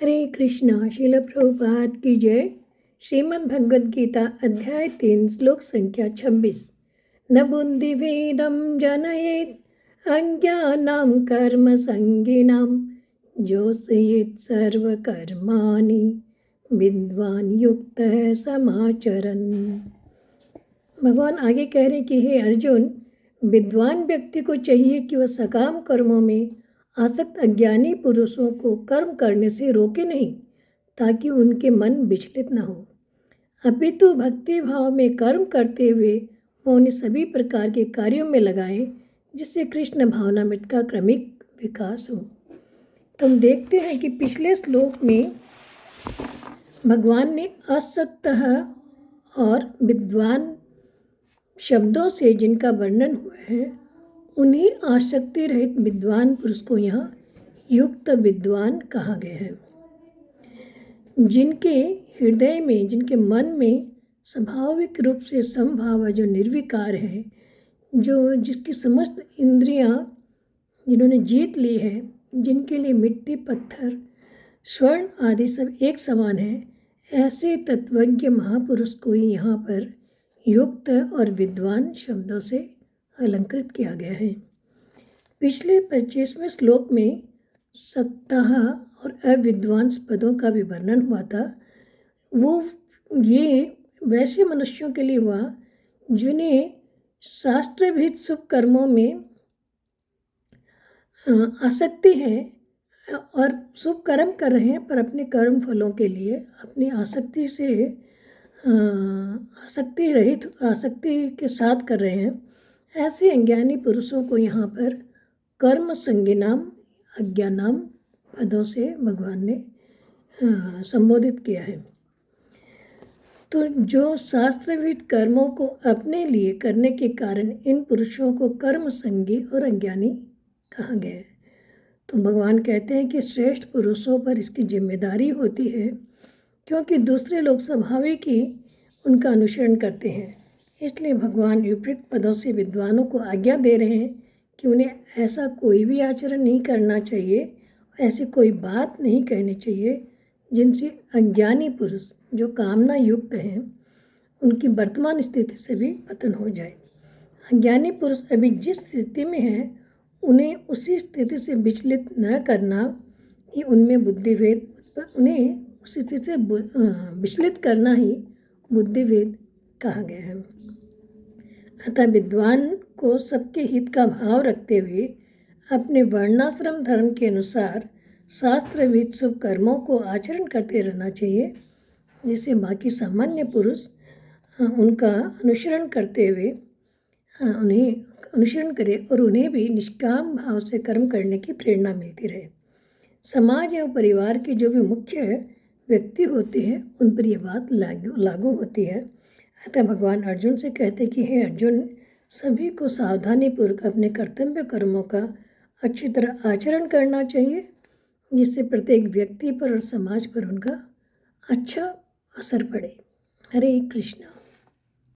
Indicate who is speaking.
Speaker 1: हरे कृष्णा। श्रील प्रभुपाद की जय। श्रीमद् भगवद गीता अध्याय 3 श्लोक संख्या 26। न बुद्धि भेदम जनयेत अज्ञानां कर्म संगिनां योजयेत सर्व कर्माणि विद्वान युक्त समाचरन्। भगवान आगे कह रहे कि हे अर्जुन, विद्वान व्यक्ति को चाहिए कि वह सकाम कर्मों में आसक्त अज्ञानी पुरुषों को कर्म करने से रोके नहीं, ताकि उनके मन विचलित न हो, अपितु भक्ति भाव में कर्म करते हुए वह उन्हें सभी प्रकार के कार्यों में लगाएं, जिससे कृष्ण भावनामृत का क्रमिक विकास हो। तो हम देखते हैं कि पिछले श्लोक में भगवान ने असक्त और विद्वान शब्दों से जिनका वर्णन हुआ है, उन्हीं आसक्ति रहित विद्वान पुरुष को यहाँ युक्त विद्वान कहा गया है, जिनके हृदय में, जिनके मन में स्वाभाविक रूप से समभाव, जो निर्विकार है, जिसकी समस्त इंद्रियां जिन्होंने जीत ली है, जिनके लिए मिट्टी, पत्थर, स्वर्ण आदि सब एक समान है, ऐसे तत्वज्ञ महापुरुष को ही यहाँ पर युक्त और विद्वान शब्दों से अलंकृत किया गया है। पिछले 25वें श्लोक में सक्तः और अविद्वांस पदों का भी वर्णन हुआ था। वो ये वैसे मनुष्यों के लिए हुआ जिन्हें शास्त्रविहित शुभ कर्मों में आसक्ति है और शुभ कर्म कर रहे हैं, पर अपने कर्म फलों के लिए अपनी आसक्ति से आसक्ति के साथ कर रहे हैं। ऐसे अज्ञानी पुरुषों को यहाँ पर कर्म संगिनाम अज्ञानाम पदों से भगवान ने संबोधित किया है। तो जो शास्त्रविहित कर्मों को अपने लिए करने के कारण इन पुरुषों को कर्म संगी और अज्ञानी कहा गया है। तो भगवान कहते हैं कि श्रेष्ठ पुरुषों पर इसकी जिम्मेदारी होती है, क्योंकि दूसरे लोग स्वाभाविक ही उनका अनुसरण करते हैं। इसलिए भगवान विपरीत पदों से विद्वानों को आज्ञा दे रहे हैं कि उन्हें ऐसा कोई भी आचरण नहीं करना चाहिए, ऐसी कोई बात नहीं कहनी चाहिए जिनसे अज्ञानी पुरुष जो कामना युक्त हैं, उनकी वर्तमान स्थिति से भी पतन हो जाए। अज्ञानी पुरुष अभी जिस स्थिति में है, उन्हें उसी स्थिति से विचलित न करना ही उनमें बुद्धिभेद, उन्हें उस स्थिति से विचलित करना ही बुद्धिभेद कहा गया है। अतः विद्वान को सबके हित का भाव रखते हुए अपने वर्णाश्रम धर्म के अनुसार शास्त्र विहित शुभ कर्मों को आचरण करते रहना चाहिए, जिससे बाकी सामान्य पुरुष उनका अनुसरण करते हुए उन्हें अनुसरण करे और उन्हें भी निष्काम भाव से कर्म करने की प्रेरणा मिलती रहे। समाज एवं परिवार के जो भी मुख्य व्यक्ति होते हैं, उन पर यह बात लागू होती है। अतः भगवान अर्जुन से कहते कि हे अर्जुन, सभी को सावधानीपूर्वक अपने कर्तव्य कर्मों का अच्छी तरह आचरण करना चाहिए, जिससे प्रत्येक व्यक्ति पर और समाज पर उनका अच्छा असर पड़े। हरे कृष्णा।